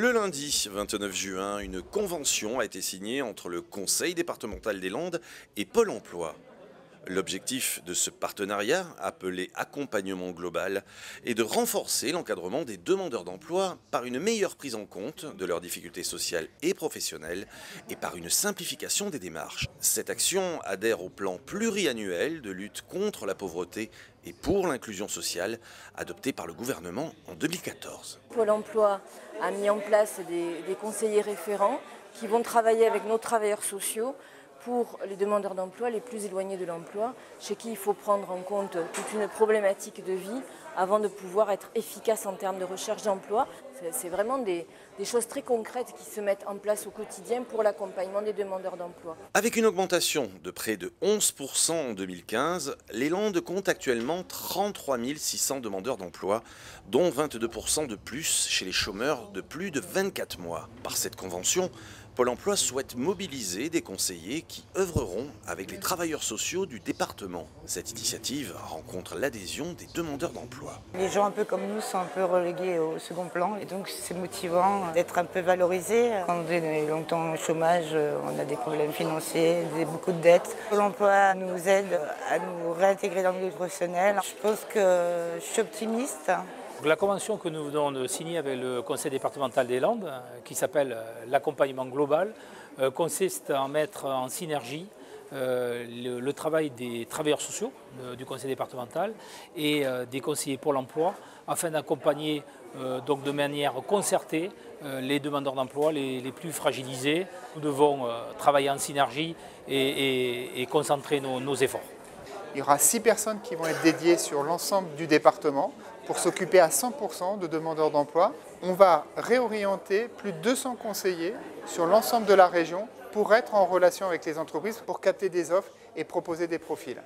Le lundi 29 juin, une convention a été signée entre le Conseil départemental des Landes et Pôle emploi. L'objectif de ce partenariat, appelé accompagnement global, est de renforcer l'encadrement des demandeurs d'emploi par une meilleure prise en compte de leurs difficultés sociales et professionnelles et par une simplification des démarches. Cette action adhère au plan pluriannuel de lutte contre la pauvreté et pour l'inclusion sociale adopté par le gouvernement en 2014. Pôle emploi a mis en place des conseillers référents qui vont travailler avec nos travailleurs sociaux pour les demandeurs d'emploi les plus éloignés de l'emploi, chez qui il faut prendre en compte toute une problématique de vie avant de pouvoir être efficace en termes de recherche d'emploi. C'est vraiment des choses très concrètes qui se mettent en place au quotidien pour l'accompagnement des demandeurs d'emploi. Avec une augmentation de près de 11% en 2015, les Landes comptent actuellement 33 600 demandeurs d'emploi, dont 22% de plus chez les chômeurs de plus de 24 mois. Par cette convention, Pôle emploi souhaite mobiliser des conseillers qui œuvreront avec les travailleurs sociaux du département. Cette initiative rencontre l'adhésion des demandeurs d'emploi. Les gens un peu comme nous sont un peu relégués au second plan et donc c'est motivant d'être un peu valorisés. Quand on est longtemps au chômage, on a des problèmes financiers, beaucoup de dettes. Pôle emploi nous aide à nous réintégrer dans le milieu professionnel. Je pense que je suis optimiste. La convention que nous venons de signer avec le Conseil départemental des Landes, qui s'appelle l'accompagnement global, consiste à mettre en synergie le travail des travailleurs sociaux du Conseil départemental et des conseillers Pôle emploi afin d'accompagner donc de manière concertée les demandeurs d'emploi les plus fragilisés. Nous devons travailler en synergie et concentrer nos efforts. Il y aura 6 personnes qui vont être dédiées sur l'ensemble du département pour s'occuper à 100% de demandeurs d'emploi. On va réorienter plus de 200 conseillers sur l'ensemble de la région pour être en relation avec les entreprises, pour capter des offres et proposer des profils.